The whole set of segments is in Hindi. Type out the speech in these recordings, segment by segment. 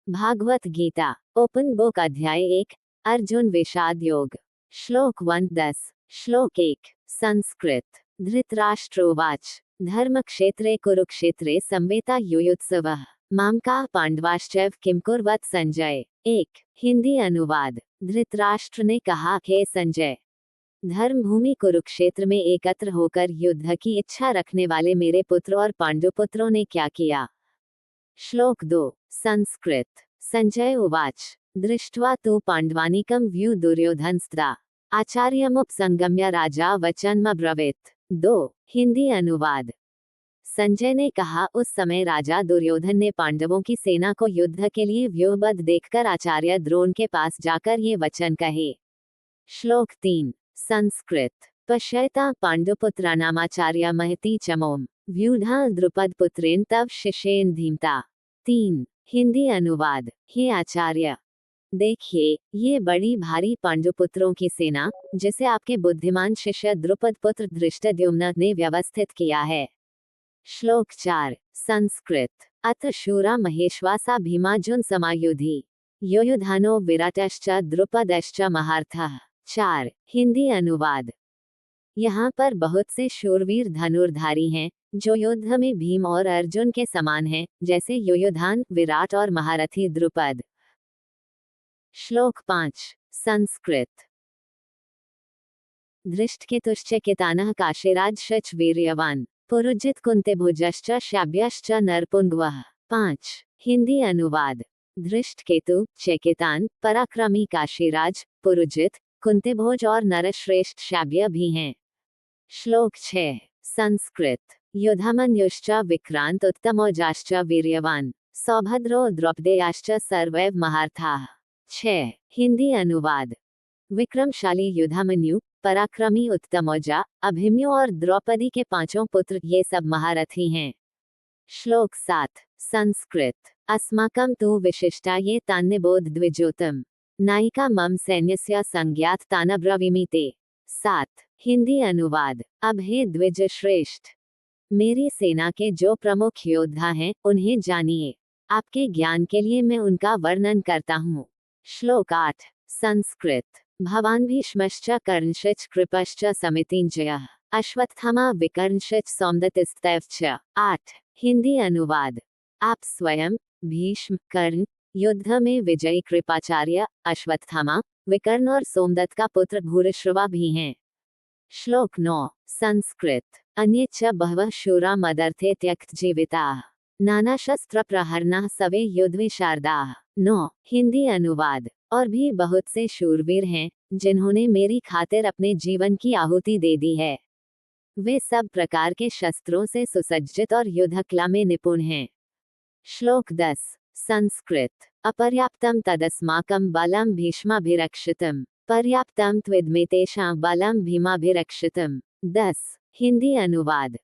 भागवत गीता ओपन बुक अध्याय 1 अर्जुन विषाद योग श्लोक 1-10 श्लोक 1 संस्कृत धृतराष्ट्रोवाच धर्मक्षेत्रे कुरुक्षेत्रे संवेता युयुत्सवः मामका पांडवाश्चैव किम कुर्वत संजय। 1 हिंदी अनुवाद। धृतराष्ट्र ने कहा, हे संजय, धर्म भूमि कुरुक्षेत्र में एकत्र होकर युद्ध की इच्छा रखने वाले मेरे पुत्र और पांडुपुत्रों ने क्या किया। श्लोक 2 संस्कृत संजय उवाच दृष्ट्वा तु पांडवानीकं व्यू दुर्योधनस्त्रा आचार्यमुपसंगम्य राजा वचनमब्रवीत्। 2 हिंदी अनुवाद। संजय ने कहा, उस समय राजा दुर्योधन ने पांडवों की सेना को युद्ध के लिए व्यूहबद्ध देखकर आचार्य द्रोण के पास जाकर ये वचन कहे। श्लोक 3 संस्कृत पश्यता पांडुपुत्राणामाचार्य महती चमोम व्यूढ़ा द्रुपदपुत्रेण तव शिष्येन धीमता। 3 हिंदी अनुवाद। हे आचार्य, देखिए, ये बड़ी भारी पांडुपुत्रों की सेना, जिसे आपके बुद्धिमान शिष्य द्रुपदपुत्र धृष्टद्युम्न ने व्यवस्थित किया है। श्लोक 4 संस्कृत अथ शूरा महेश्वासा भीमार्जुन समायुधि योयुधानो विराटश्च द्रुपदश्च महार्थः। 4 हिंदी अनुवाद। यहाँ पर बहुत से शूरवीर धनुर्धारी हैं, जो युद्ध में भीम और अर्जुन के समान हैं, जैसे युयुधान, विराट और महारथी द्रुपद। श्लोक 5 संस्कृत धृष्टकेतुश्च कितानः काशीराज शच वीर्यवान पुरुजित कुंतीभुजश्च शाब्यश्च नरपुंगवः। 5 हिंदी अनुवाद। धृष्टकेतु, चेकितान, पराक्रमी काशीराज, पुरुजित, कुंतीभोज और नरश्रेष्ठ शाब्य भी हैं। श्लोक 6 संस्कृत युधामन्युश्च विक्रांत उत्तमौजाश्च वीर्यवान सौभद्रो द्रौपदेयाश्च सर्वैव महार्थाः। 6 हिंदी अनुवाद। विक्रमशाली युधामन्यु, पराक्रमी उत्तमौजा, अभिमन्यु और द्रौपदी के 5 पुत्र ये सब महारथी हैं। श्लोक 7 संस्कृत अस्माकं तु विशिष्टा ये तान्निबोध द्विजोतम नायिका मम सैन्यस्य संज्ञात तानब्रवीमि ते। 7 हिंदी अनुवाद। अब हे द्विज श्रेष्ठ, मेरी सेना के जो प्रमुख योद्धा हैं, उन्हें जानिए। आपके ज्ञान के लिए मैं उनका वर्णन करता हूँ। श्लोक 8 संस्कृत भवान भीष्मश्च कर्णश्च कृपश्च समितिञ्जयः अश्वत्थामा विकर्णश्च सौमदत्तिस्तैश्च। 8 हिंदी अनुवाद। आप स्वयं, भीष्म, कर्ण, युद्ध में विजयी कृपाचार्य, अश्वत्थामा, विकर्ण और सोमदत्त का पुत्र भूरिश्रवा भी हैं। श्लोक 9 संस्कृत अन्ये च बहवः शूरा मदर्थे त्यक्तजीविताः नानाशस्त्र प्रहरणाः सवे युद्धविशारदाः। 9 हिंदी अनुवाद। और भी बहुत से शूरवीर हैं, जिन्होंने मेरी खातिर अपने जीवन की आहुति दे दी है। वे सब प्रकार के शस्त्रों से सुसज्जित और युद्धकला में निपुण हैं। श्लोक 10 संस्कृत अपर्याप्तं तदस्माकं बलं भीष्माभिरक्षितम् पर्याप्तं त्विदमेतेषां बलं भीमाभिरक्षितम्। 10 हिंदी अनुवाद।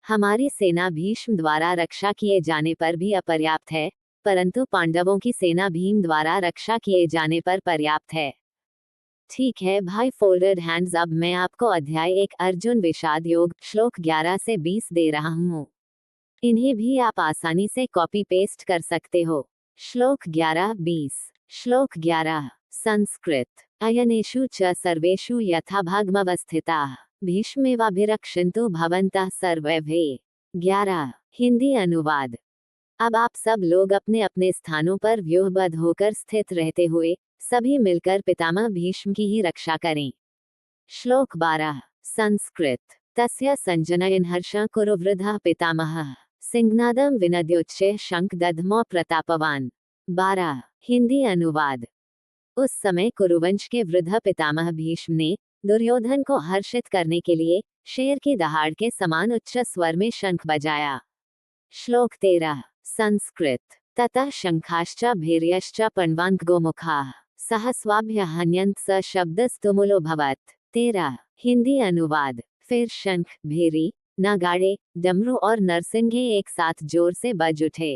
हमारी सेना भीष्म द्वारा रक्षा किए जाने पर भी अपर्याप्त है, परंतु पांडवों की सेना भीम द्वारा रक्षा किए जाने पर पर्याप्त है। ठीक है भाई, फोल्डेड हैंड्स। अब मैं आपको अध्याय 1 अर्जुन विषाद योग श्लोक 11 से 20 दे रहा हूँ। इन्हें भी आप आसानी से कॉपी पेस्ट कर सकते हो। श्लोक 11-20 श्लोक 11 संस्कृत अयनेषु च सर्वेषु यथाभागमवस्थिताः भीष्मेवाभिरक्षन्तु भवन्तः सर्वे। 11 हिंदी अनुवाद। अब आप सब लोग अपने अपने स्थानों पर व्यूहबद्ध होकर स्थित रहते हुए सभी मिलकर पितामह भीष्म की ही रक्षा करें। श्लोक 12 संस्कृत तस्य संजनयन् हर्षं कुरु वृद्धः पितामहः सिंहनादं विनद्योच्चैः शंख दध्मौ प्रतापवान। 12 हिंदी अनुवाद। उस समय कुरुवंश के वृद्ध पितामह भीष्म ने दुर्योधन को हर्षित करने के लिए शेर की दहाड़ के समान उच्च स्वर में शंख बजाया। श्लोक 13 संस्कृत ततः शंखाश्च भैर्यश्च पण्वाङ्गोमुखाः सहस्वाभ्य हन्यन्त स शब्दस्तुमुलोऽभवत्। 13 हिंदी अनुवाद। फिर शंख, भेरी, नगाड़े, डमरू और नरसिंगे एक साथ जोर से बज उठे।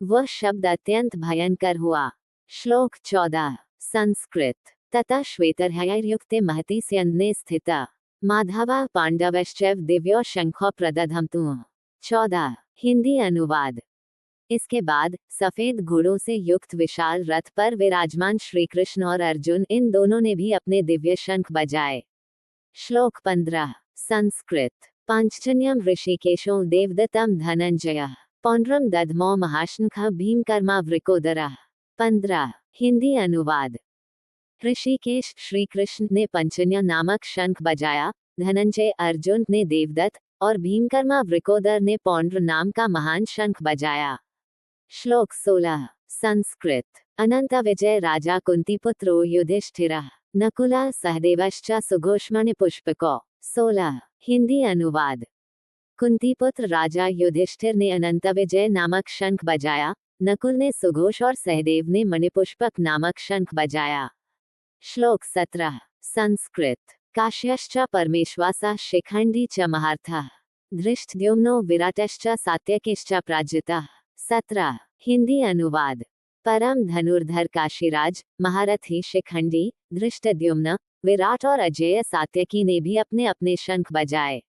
वह शब्द अत्यंत भयंकर हुआ। श्लोक 14 संस्कृत ततः श्वेतर्हयैर्युक्ते महति स्यन्दने स्थिता माधवः पाण्डवश्चैव दिव्यो शंखो प्रदधमतु। 14 हिंदी अनुवाद। इसके बाद सफेद घोड़ों से युक्त विशाल रथ पर विराजमान श्री कृष्ण और अर्जुन, इन दोनों ने भी अपने दिव्य शंख बजाए। श्लोक 15 संस्कृत। पांचजन्यम ऋषिकेशो देवदत्तम धनंजय पौंड्रम दधमो महाशंख भीमकर्मा वृकोदरा। 15 हिंदी अनुवाद। ऋषिकेश श्री कृष्ण ने पंचन्य नामक शंख बजाया, धनंजय अर्जुन ने देवदत्त और भीमकर्मा वृकोदर ने पौंड्र नाम का महान शंख बजाया। श्लोक 16 संस्कृत। अनंत विजय राजा कुंतीपुत्रो युधिष्ठिरः नकुला सहदेवश्च सुघोषमणि पुष्पको। 16 हिंदी अनुवाद। कुंतीपुत्र राजा युधिष्ठिर ने अनंत विजय नामक शंख बजाया, नकुल ने सुघोष और सहदेव ने मणिपुष्पक नामक शंख बजाया। श्लोक 17 संस्कृत। काश्यश्च परमेश्वासा शिखंडी च महार्थः धृष्टद्युम्नो विराटश्च सात्यकिश्च प्राजितः। 17 हिंदी अनुवाद। परम धनुर्धर काशीराज, महारथी शिखंडी, धृष्टद्युम्न, विराट और अजेय सात्यकी ने भी अपने अपने शंख बजाए।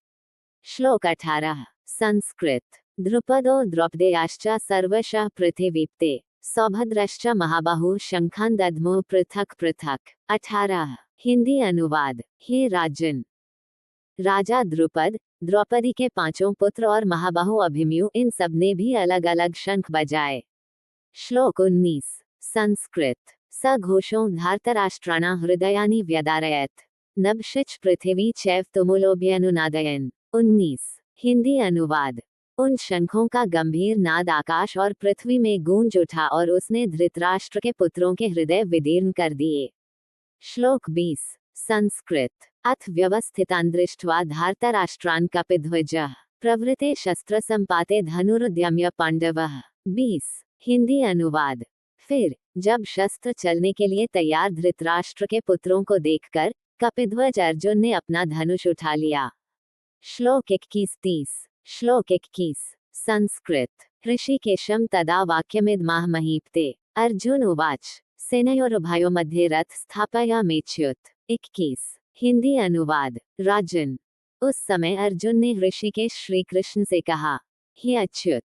श्लोक 18 संस्कृत। द्रुपदो द्रौपदेयाश्च सर्वशः पृथिवीप्ते सौभद्रश्च महाबाहु शंखान दध्मो पृथक पृथक। 18 हिंदी अनुवाद। हे राजन, राजा द्रुपद, द्रौपदी के पांचों पुत्र और महाबाहु अभिमन्यु, इन सब ने भी अलग अलग शंख बजाए। श्लोक 19 संस्कृत। स घोषो धार्तराष्ट्राणां हृदयानि व्यदारयत् नभशिच पृथिवी चैव तुमुलोभ्यनुनादयन्। 19 हिंदी अनुवाद। उन शंखों का गंभीर नाद आकाश और पृथ्वी में गूंज उठा और उसने धृतराष्ट्र के पुत्रों के हृदय विदीर्ण कर दिए। श्लोक 20 संस्कृत। अथ व्यवस्थितान् दृष्ट्वा धार्तराष्ट्रान् कपिध्वजः प्रवृते शस्त्र संपाते धनुरुद्यम्य पांडवः। 20 हिंदी अनुवाद। फिर जब शस्त्र चलने के लिए तैयार धृतराष्ट्र के पुत्रों को देखकर कपिध्वज अर्जुन ने अपना धनुष उठा लिया। श्लोक 21-30। श्लोक 21 संस्कृत। ऋषिकेशं तदा वाक्यमिदमाह महीपते अर्जुन उवाच सेनयोरुभयोः मध्ये रथ स्थापयामेच्युत। 21 हिंदी अनुवाद। राजन, उस समय अर्जुन ने ऋषिकेश श्री कृष्ण से कहा, हे अच्युत,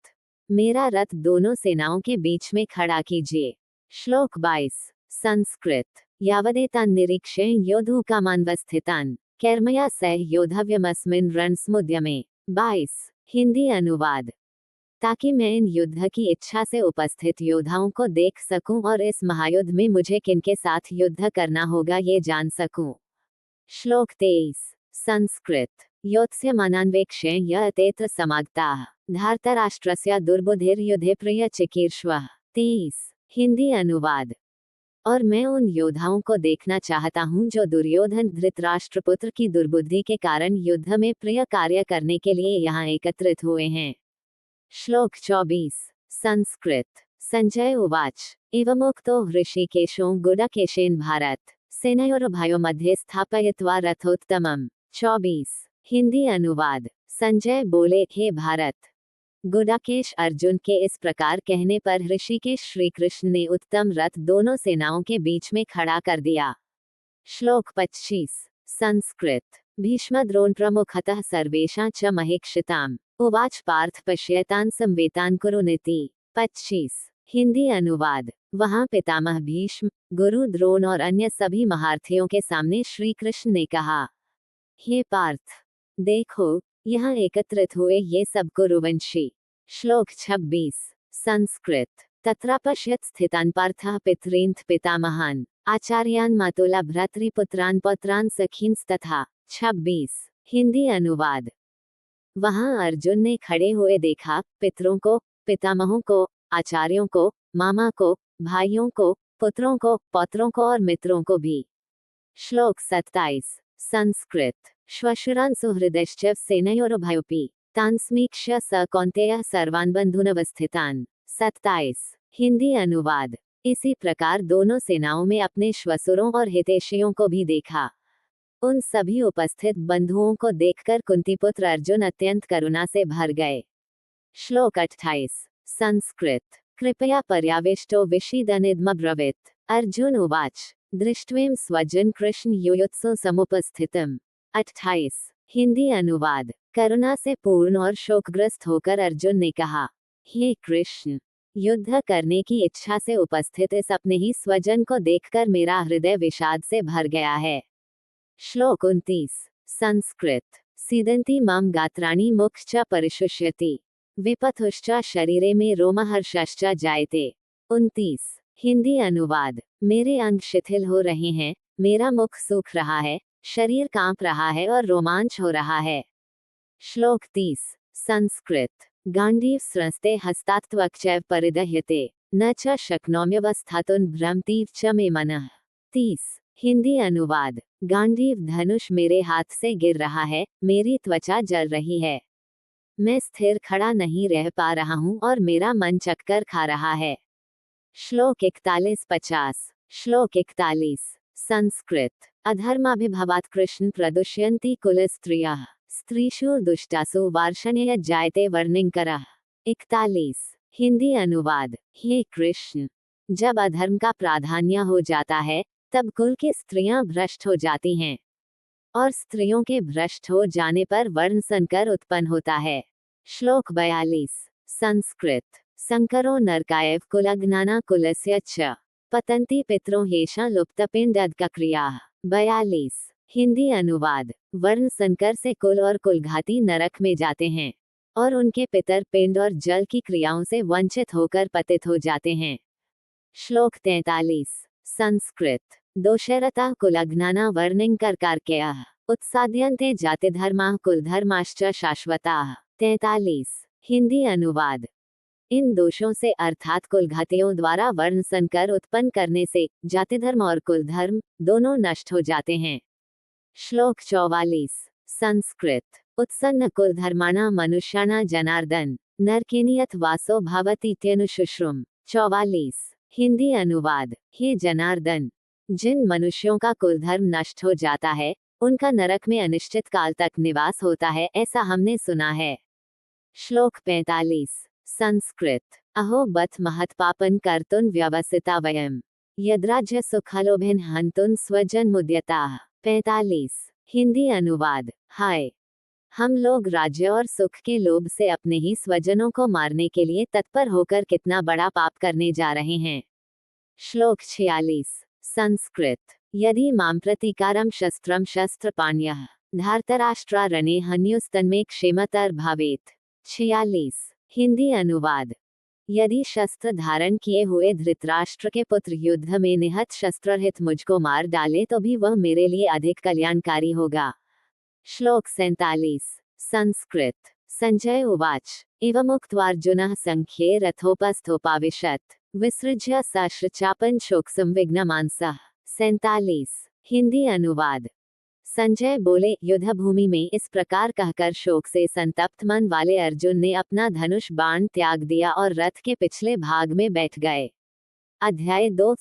मेरा रथ दोनों सेनाओं के बीच में खड़ा कीजिए। श्लोक 22 संस्कृत। यावदेतान् निरीक्ष्य योद्धुकामानवस्थितान् कर्मया सह योद्धव्यमस्मिन् रणसमुद्यमे। 22 हिंदी अनुवाद। ताकि मैं इन युद्ध की इच्छा से उपस्थित योद्धाओं को देख सकूं और इस महायुद्ध में मुझे किनके साथ युद्ध करना होगा ये जान सकूं। श्लोक 23 संस्कृत। योत्स्यमानान्वेक्ष्य यतेऽत्र समागताः धार्तराष्ट्रस्य दुर्बुद्धिर्युद्धे प्रिय चिकीर्ष्वः। 23 हिंदी अनुवाद। और मैं उन योद्धाओं को देखना चाहता हूं जो दुर्योधन धृतराष्ट्रपुत्र की दुर्बुद्धि के कारण युद्ध में प्रिय कार्य करने के लिए यहाँ एकत्रित हुए हैं। श्लोक 24 संस्कृत। संजय उवाच एवमुक्तो हृषीकेशो गुडाकेशेन भारत सेनयोरुभयोः मध्ये स्थापयित्वा रथोत्तमम्। 24 हिंदी अनुवाद। संजय बोले, हे भारत, गुडाकेश अर्जुन के इस प्रकार कहने पर ऋषिकेश श्री कृष्ण ने उत्तम रथ दोनों सेनाओं के बीच में खड़ा कर दिया। श्लोक 25 संस्कृत। भीष्म द्रोण प्रमुखतः सर्वेषां च महीक्षिताम् उवाच पार्थ पश्येतान् संवेतान् कुरुनिति। 25 हिंदी अनुवाद। वहां पितामह भीष्म, गुरु द्रोण और अन्य सभी महारथियों के सामने श्री कृष्ण ने कहा, हे पार्थ, देखो यहाँ एकत्रित हुए ये सब कुरुवंशी। श्लोक 26 संस्कृत। तत्र पश्यत् स्थितान् पार्थः पितॄन् पितामहान् आचार्यान् मातुला भ्रातृपुत्रान् पौत्रान् सखींस्तथा। 26 हिंदी अनुवाद। वहां अर्जुन ने खड़े हुए देखा पितरों को, पितामहों को, आचार्यों को, मामा को, भाइयों को, पुत्रों को, पौत्रों को और मित्रों को भी। श्लोक 27 संस्कृत। श्वशुरान् सुहृदश्च सेनयोरुभयोऽपि तान् समीक्ष्य स कौन्तेयः सर्वान् बन्धूनवस्थितान्। 27 हिंदी अनुवाद। इसी प्रकार दोनों सेनाओं में अपने श्वसुरों और हितैषियों को भी देखा। उन सभी उपस्थित बंधुओं को देखकर कुंतीपुत्र अर्जुन अत्यंत करुणा से भर गए। श्लोक 28 संस्कृत। कृपया पर्याविष्टो विषीदनिदमब्रवीत् अर्जुन उवाच दृष्ट्वेम स्वजन कृष्ण युयुत्सु समुपस्थितम्। 28 हिंदी अनुवाद। करुणा से पूर्ण और शोकग्रस्त होकर अर्जुन ने कहा, हे कृष्ण, युद्ध करने की इच्छा से उपस्थित इस अपने ही स्वजन को देखकर मेरा हृदय विषाद से भर गया है। श्लोक 29। संस्कृत। सीदंती मम गात्राणि मुखश्च परिशुष्यति विपथुश्च शरीरे में रोमहर्षश्च जायते। 29। हिंदी अनुवाद। मेरे अंग शिथिल हो रहे हैं, मेरा मुख सूख रहा है, शरीर कांप रहा है और रोमांच हो रहा है। श्लोक 30। संस्कृत। गांडीव स्रस्ते हस्तात्वक्चैव परिदह्यते न च शक्नोम्यवस्थातुं भ्रमतीव च मे मनः। 30। हिंदी अनुवाद। गांडीव धनुष मेरे हाथ से गिर रहा है, मेरी त्वचा जल रही है, मैं स्थिर खड़ा नहीं रह पा रहा हूँ और मेरा मन चक्कर खा रहा है। श्लोक 41-50। श्लोक 41। संस्कृत। अधर्माभिभवात् कृष्ण प्रदुष्यन्ति कुलस्त्रियः स्त्रीषु दुष्टासु वार्ष्णेय जायते वर्णिंकरः। 41। हिंदी अनुवाद। हे कृष्ण, जब अधर्म का प्राधान्य हो जाता है तब कुल की स्त्रियां भ्रष्ट हो जाती हैं और स्त्रियों के भ्रष्ट हो जाने पर वर्ण संकर उत्पन्न होता है। श्लोक 42। संस्कृत। संकरो नरकायव कुलग्नाना कुलस्य च पतन्ति पितरो हेषा लुप्तपिंडदकक्रियाः। 42। हिंदी अनुवाद। वर्ण संकर से कुल और कुलघाती नरक में जाते हैं और उनके पितर पिंड और जल की क्रियाओं से वंचित होकर पतित हो जाते हैं। श्लोक 43। संस्कृत। दोषरता कुलग्नाना वर्णिंकरकारकेयः उत्साद्यन्ते जातिधर्माः कुलधर्माश्च शाश्वताः। 43। हिंदी अनुवाद। इन दोषों से अर्थात कुलघातियों द्वारा वर्ण संकर उत्पन्न करने से जातिधर्म और कुलधर्म दोनों नष्ट हो जाते हैं। श्लोक 44। संस्कृत। उत्सन्न कुलधर्माणा मनुष्याणा जनार्दन नरकेनियत वासो भवतीत्यनुशुश्रुम। 44। हिंदी अनुवाद। हे जनार्दन, जिन मनुष्यों का कुलधर्म नष्ट हो जाता है उनका नरक में अनिश्चित काल तक निवास होता है, ऐसा हमने सुना है। श्लोक 45। संस्कृत। अहो बथ महत्पापन कर्तुन व्यवसिता वयम यद्राज्य सुखलोभिन हंतुन स्वजन मुद्यताः। 45। हिंदी अनुवाद। हाय, हम लोग राज्य और सुख के लोभ से अपने ही स्वजनों को मारने के लिए तत्पर होकर कितना बड़ा पाप करने जा रहे हैं। श्लोक 46। संस्कृत। यदि मां प्रतीकारम शस्त्रम शस्त्रपाण्यः धार्तराष्ट्रा रणे हन्युस्तन्मे क्षेमतर भावेत। 46। हिंदी अनुवाद। यदि शस्त्र धारण किए हुए धृतराष्ट्र के पुत्र युद्ध में निहत शस्त्ररहित मुझको मार डाले तो भी वह मेरे लिए अधिक कल्याणकारी होगा। श्लोक 47। संस्कृत। संजय उवाच एवमुक्त्वार्जुनः संख्ये रथोपस्थोपाविशत् विसृज्य सश्रचापन शोकसंविघ्नमानसः। 47। हिंदी अनुवाद। संजय बोले, युद्धभूमि में इस प्रकार कहकर शोक से संतप्त मन वाले अर्जुन ने अपना धनुष बाण त्याग दिया और रथ के पिछले भाग में बैठ गए। अध्याय 2।